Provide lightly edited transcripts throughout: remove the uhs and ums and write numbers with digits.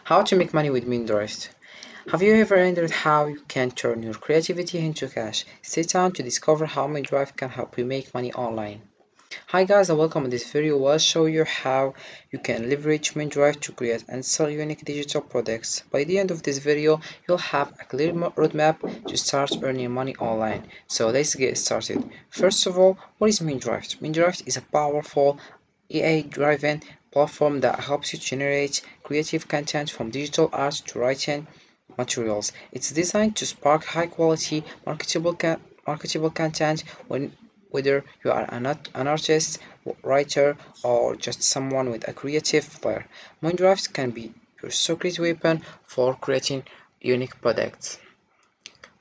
How to make money with Minddrift. Have you ever wondered how you can turn your creativity into cash? Stay tuned to discover how Minddrift can help you make money online. Hi guys and welcome to this video. I'll show you how you can leverage Minddrift to create and sell unique digital products. By the end of this video, you'll have a clear roadmap to start earning money online. So let's get started. First of all, what is Minddrift? Minddrift is a powerful AI-driven platform that helps you generate creative content from digital art to writing materials. It's designed to spark high-quality, marketable content whether you are an artist, writer, or just someone with a creative flair. Minecraft can be your secret weapon for creating unique products.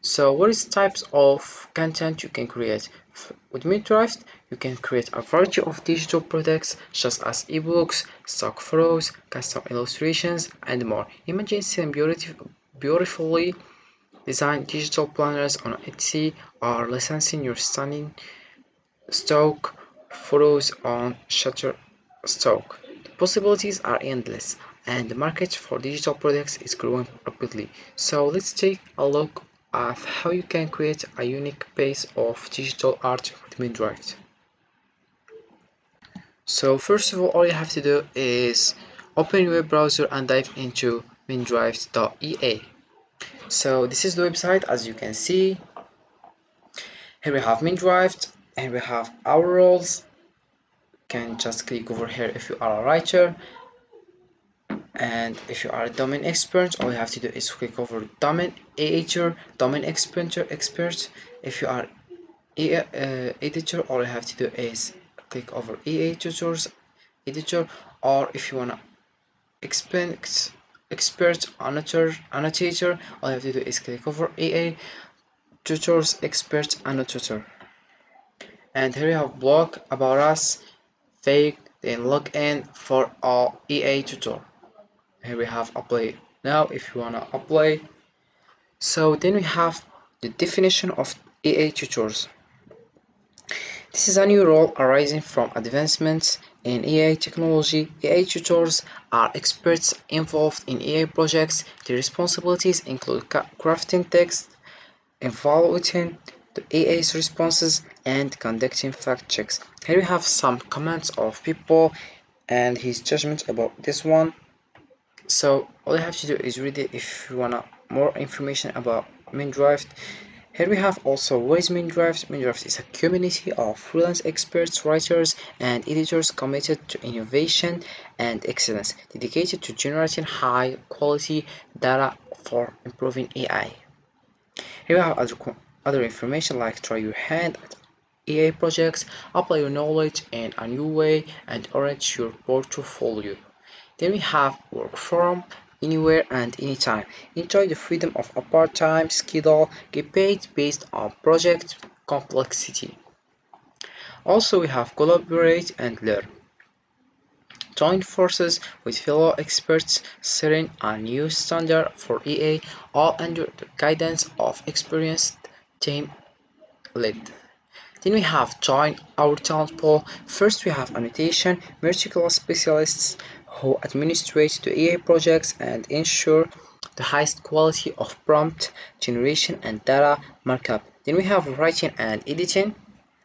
So what is types of content you can create? With Minddrift, you can create a variety of digital products such as ebooks, stock photos, custom illustrations, and more. Imagine selling beautifully designed digital planners on Etsy or licensing your stunning stock photos on Shutterstock. The possibilities are endless, and the market for digital products is growing rapidly. So let's take a look at how you can create a unique piece of digital art with Minddrift. So first of all you have to do is open your web browser and dive into minndrift.ea. So this is the website. As you can see, here we have Minndrift and we have our roles. Can just click over here if you are a writer, and if you are a domain expert, all you have to do is click over domain editor, domain expert. If you are editor, all you have to do is click over EA tutors editor, or if you want to expert annotator, all you have to do is click over EA tutors expert annotator. And here you have blog about us, fake, then log in for all EA tutor. Here we have apply now if you wanna apply. So then we have the definition of EA tutors. This is a new role arising from advancements in AI technology. AI tutors are experts involved in AI projects. Their responsibilities include crafting text, evaluating the AI's responses, and conducting fact checks. Here we have some comments of people and his judgment about this one. So all you have to do is read it if you wanna more information about Minddrift. Here we have also what is Minddrift. Minddrift is a community of freelance experts, writers, and editors committed to innovation and excellence, dedicated to generating high quality data for improving AI. Here we have other information like try your hand at AI projects, apply your knowledge in a new way, and enrich your portfolio. Then we have work from anywhere and anytime. Enjoy the freedom of a part-time schedule, get paid based on project complexity. Also we have collaborate and learn. Join forces with fellow experts setting a new standard for EA, all under the guidance of experienced team lead. Then we have join our talent pool. First we have annotation, meticulous specialists who administrate the AI projects and ensure the highest quality of prompt generation and data markup. Then we have writing and editing.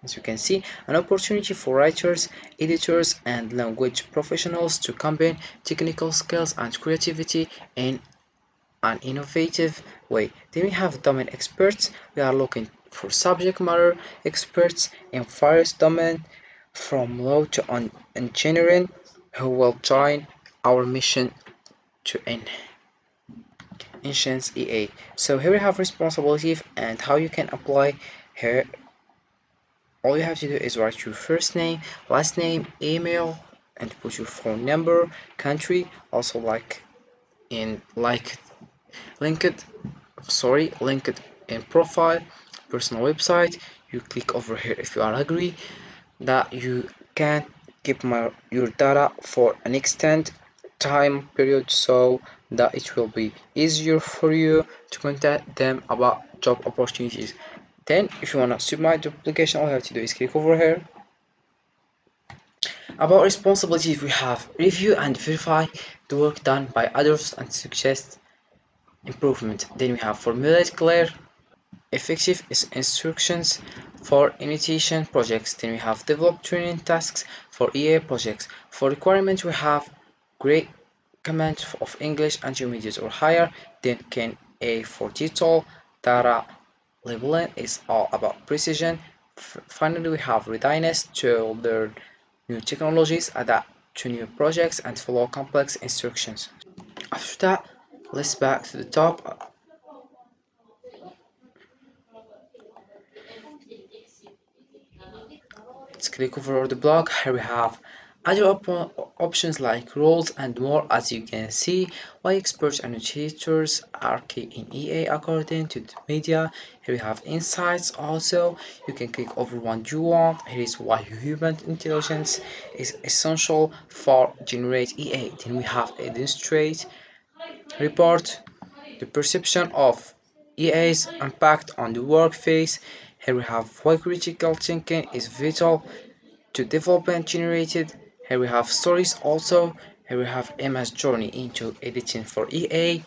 As you can see, an opportunity for writers, editors, and language professionals to combine technical skills and creativity in an innovative way. Then we have domain experts. We are looking for subject matter experts in various domains from law to engineering who will join our mission to enhance EA. So here we have responsibility and how you can apply. Here all you have to do is write your first name, last name, email, and put your phone number, country, also like linked in profile, personal website. You click over here if you are agree that you can keep your data for an extended time period so that it will be easier for you to contact them about job opportunities. Then if you want to submit the application, all you have to do is click over here About responsibilities, we have review and verify the work done by others and suggest improvement. Then we have formulate clear, effective instructions for initiation projects. Then we have develop training tasks for EA projects. For requirements, we have grade command of English intermediate or higher. Then can A for detail, data labeling is all about precision. Finally, we have readiness to learn new technologies, adapt to new projects, and follow complex instructions. After that, let's back to the top. Let's click over the blog. Here we have other options like roles and more. As you can see, why experts and annotators are key in EA according to the media. Here we have insights also. You can click over one you want. Here is why human intelligence is essential for generate EA. Then we have a demonstrate report the perception of EA's impact on the workplace. Here we have why critical thinking is vital to development generated. Here we have stories also. Here we have Emma's journey into editing for EA.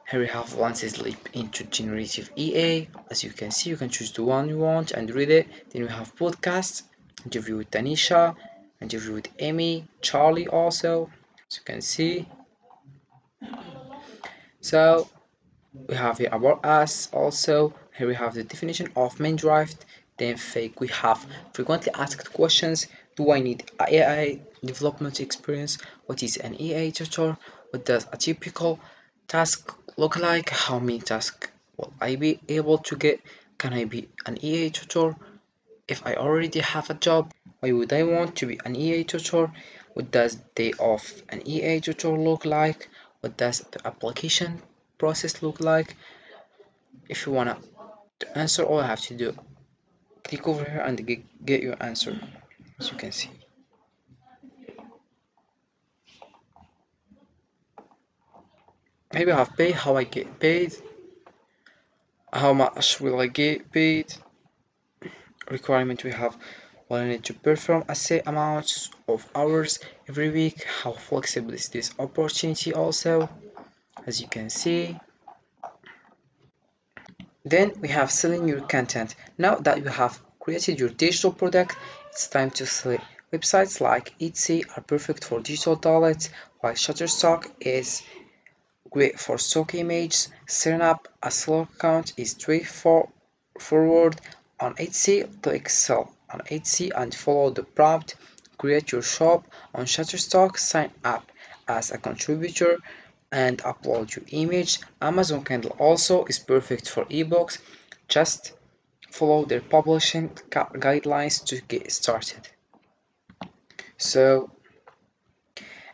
Here we have Lance's leap into generative EA. As you can see, you can choose the one you want and read it. Then we have podcasts, interview with Tanisha, interview with Amy, Charlie also, as you can see. So we have here about us also. Here we have the definition of Minddrift. Then fake, we have frequently asked questions. Do I need AI development experience? What is an AI tutor? What does a typical task look like? How many tasks will I be able to get? Can I be an EA tutor if I already have a job? Why would I want to be an EA tutor? What does day of an EA tutor look like? What does the application process look like? If you wanna answer, all I have to do, click over here and get your answer, as you can see. Maybe I have paid, how I get paid, how much will I get paid, requirement we have, what I need to perform a set amounts of hours every week, how flexible is this opportunity also, as you can see. Then we have selling your content. Now that you have created your digital product, it's time to sell it. Websites like Etsy are perfect for digital downloads, while Shutterstock is great for stock images. Setting up a seller account is straightforward on Etsy. Click sell on Etsy and follow the prompt. Create your shop on Shutterstock. Sign up as a contributor and upload your image. Amazon Kindle also is perfect for ebooks. Just follow their publishing guidelines to get started. So,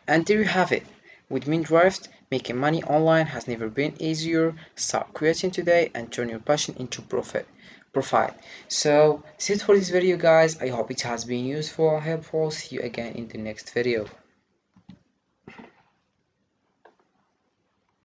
and there you have it. With Minddrift, making money online has never been easier. Start creating today and turn your passion into profile. So that's it for this video, guys. I hope it has been useful and helpful. See you again in the next video.